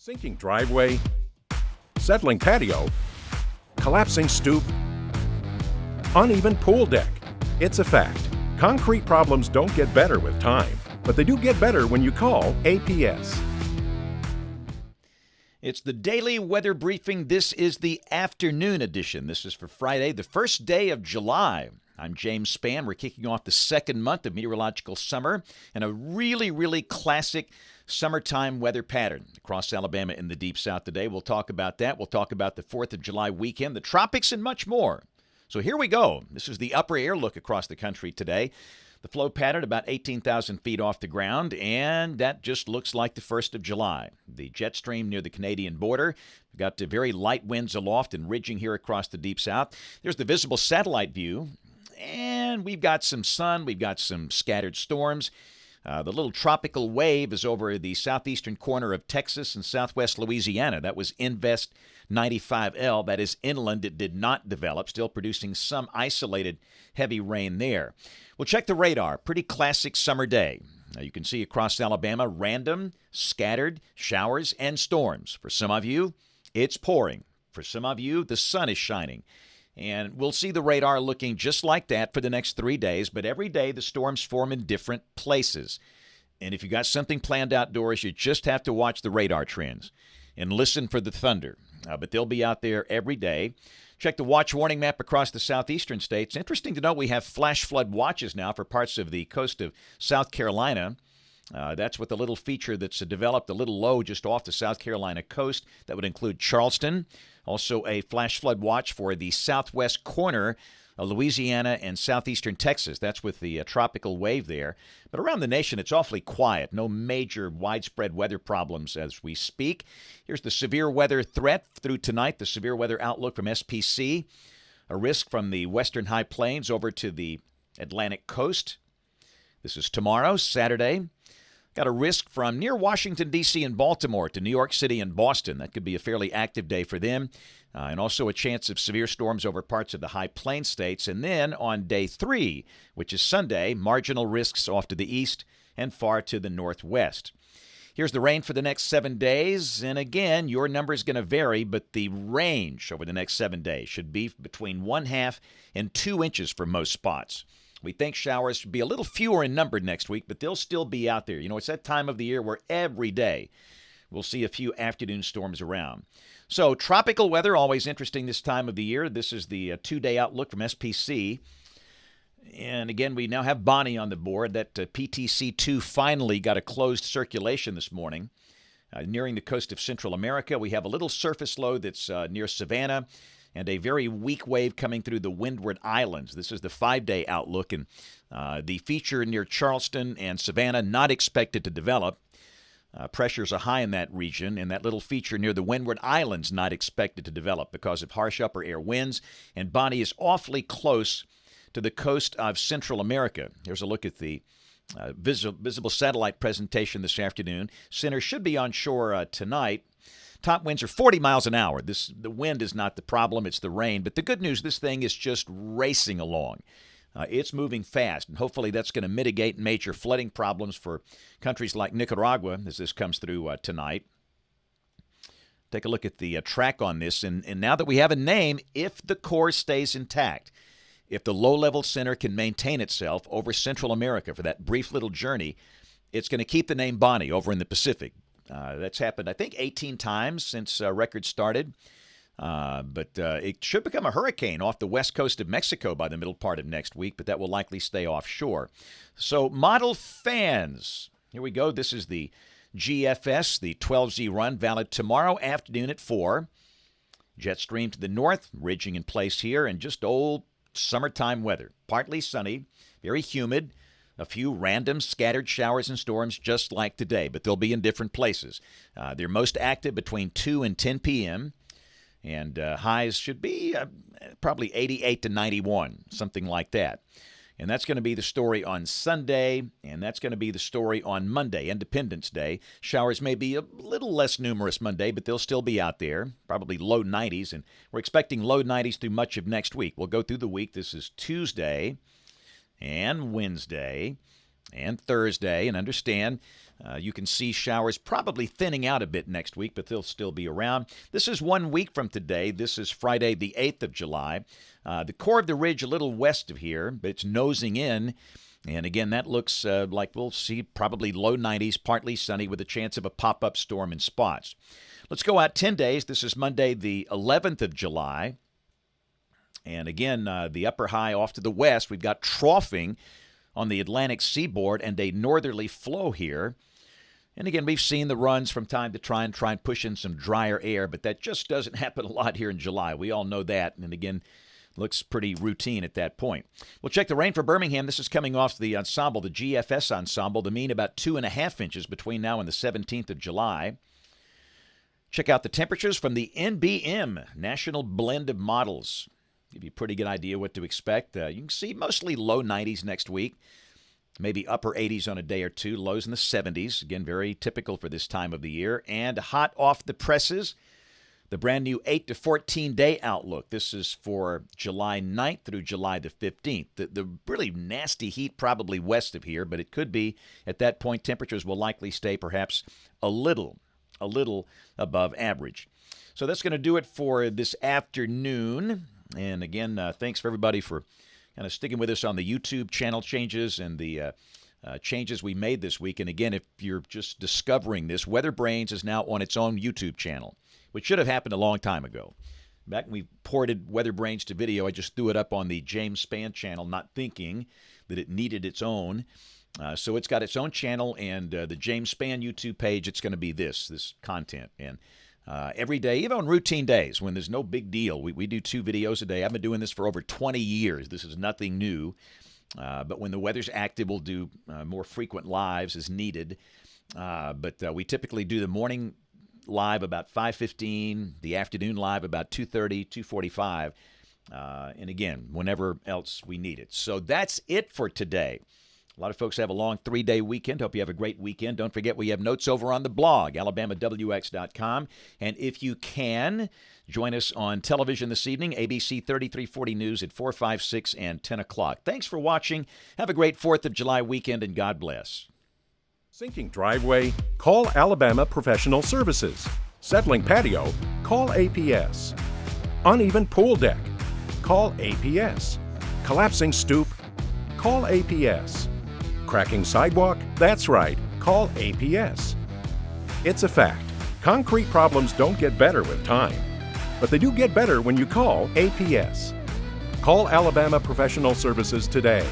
Sinking driveway, settling patio, collapsing stoop, uneven pool deck. It's a fact. Concrete problems don't get better with time, but they do get better when you call APS. It's the daily weather briefing. This is the afternoon edition. This is for Friday, the first day of July. I'm James Spann. We're kicking off the second month of meteorological summer and a really classic summertime weather pattern across Alabama in the Deep South today. We'll talk about that. We'll talk about the 4th of July weekend, the tropics, and much more. So here we go. This is the upper air look across the country today. The flow pattern about 18,000 feet off the ground, and that just looks like the 1st of July. The jet stream near the Canadian border. We've got very light winds aloft and ridging here across the Deep South. There's the visible satellite view, and we've got some sun. We've got some scattered storms. The little tropical wave is over the southeastern corner of Texas and southwest Louisiana. That was Invest 95L. That is inland. It did not develop, still producing some isolated heavy rain there. We'll check the radar. Pretty classic summer day. Now you can see across Alabama, random, scattered showers and storms. For some of you, it's pouring. For some of you, the sun is shining. And we'll see the radar looking just like that for the next 3 days, but every day the storms form in different places. And if you got something planned outdoors, you just have to watch the radar trends and listen for the thunder. But they'll be out there every day. Check the watch warning map across the southeastern states. Interesting to note we have flash flood watches now for parts of the coast of South Carolina. That's with a little feature that's developed a little low just off the South Carolina coast. That would include Charleston. Also a flash flood watch for the southwest corner of Louisiana and southeastern Texas. That's with the tropical wave there. But around the nation, it's awfully quiet. No major widespread weather problems as we speak. Here's the severe weather threat through tonight, the severe weather outlook from SPC. A risk from the western high plains over to the Atlantic coast. This is tomorrow, Saturday. Got a risk from near Washington, D.C. and Baltimore to New York City and Boston. That could be a fairly active day for them. And also a chance of severe storms over parts of the high plains states. And then on day 3, which is Sunday, marginal risks off to the east and far to the northwest. Here's the rain for the next 7 days. And again, your number is going to vary, but the range over the next 7 days should be between 1/2 and 2 inches for most spots. We think showers should be a little fewer in number next week, but they'll still be out there. You know, it's that time of the year where every day we'll see a few afternoon storms around. So tropical weather, always interesting this time of the year. This is the 2-day outlook from SPC. And again, we now have Bonnie on the board. That PTC2 finally got a closed circulation this morning. Nearing the coast of Central America, we have a little surface low that's near Savannah, and a very weak wave coming through the Windward Islands. This is the 5-day outlook, and the feature near Charleston and Savannah not expected to develop. Pressures are high in that region, and that little feature near the Windward Islands not expected to develop because of harsh upper air winds, and Bonnie is awfully close to the coast of Central America. Here's a look at the visible satellite presentation this afternoon. Center should be on shore tonight. Top winds are 40 miles an hour. The wind is not the problem, it's the rain. But the good news, this thing is just racing along. It's moving fast, and hopefully that's going to mitigate major flooding problems for countries like Nicaragua as this comes through tonight. Take a look at the track on this, and now that we have a name, if the core stays intact, if the low-level center can maintain itself over Central America for that brief little journey, it's going to keep the name Bonnie over in the Pacific. That's happened, I think, 18 times since records started. But it should become a hurricane off the west coast of Mexico by the middle part of next week, but that will likely stay offshore. So model fans, here we go. This is the GFS, the 12Z run, valid tomorrow afternoon at 4. Jet stream to the north, ridging in place here, and just old summertime weather. Partly sunny, very humid. A few random scattered showers and storms just like today, but they'll be in different places. They're most active between 2 and 10 p.m., and highs should be probably 88 to 91, something like that. And that's going to be the story on Sunday, and that's going to be the story on Monday, Independence Day. Showers may be a little less numerous Monday, but they'll still be out there, probably low 90s, and we're expecting low 90s through much of next week. We'll go through the week. This is Tuesday and Wednesday, and Thursday. And understand, you can see showers probably thinning out a bit next week, but they'll still be around. This is 1 week from today. This is Friday, the 8th of July. The core of the ridge a little west of here, but it's nosing in. And again, that looks like we'll see probably low 90s, partly sunny with a chance of a pop-up storm in spots. Let's go out 10 days. This is Monday, the 11th of July. And again, the upper high off to the west, we've got troughing on the Atlantic seaboard and a northerly flow here. And again, we've seen the runs from time to try and push in some drier air, but that just doesn't happen a lot here in July. We all know that. And again, looks pretty routine at that point. We'll check the rain for Birmingham. This is coming off the ensemble, the GFS ensemble. The mean about 2.5 inches between now and the 17th of July. Check out the temperatures from the NBM, National Blend of Models. Give you a pretty good idea what to expect. You can see mostly low 90s next week, maybe upper 80s on a day or two, lows in the 70s. Again, very typical for this time of the year. And hot off the presses, the brand new 8 to 14 day outlook. This is for July 9th through July the 15th. The really nasty heat probably west of here, but it could be at that point temperatures will likely stay perhaps a little above average. So that's going to do it for this afternoon. And again, thanks for everybody for kind of sticking with us on the YouTube channel changes and the changes we made this week. And again, if you're just discovering this, Weather Brains is now on its own YouTube channel, which should have happened a long time ago. Back when we ported Weather Brains to video, I just threw it up on the James Spann channel, not thinking that it needed its own. So it's got its own channel, and the James Spann YouTube page, it's going to be this content. And every day, even on routine days when there's no big deal, we do 2 videos a day. I've been doing this for over 20 years. This is nothing new. But when the weather's active, we'll do more frequent lives as needed. But we typically do the morning live about 5:15, the afternoon live about 2:30, 2:45, and again, whenever else we need it. So that's it for today. A lot of folks have a long 3-day weekend. Hope you have a great weekend. Don't forget we have notes over on the blog, alabamawx.com. And if you can, join us on television this evening, ABC 3340 News at 4, 5, 6, and 10 o'clock. Thanks for watching. Have a great 4th of July weekend, and God bless. Sinking driveway? Call Alabama Professional Services. Settling patio? Call APS. Uneven pool deck? Call APS. Collapsing stoop? Call APS. Cracking sidewalk? That's right, call APS. It's a fact. Concrete problems don't get better with time, but they do get better when you call APS. Call Alabama Professional Services today.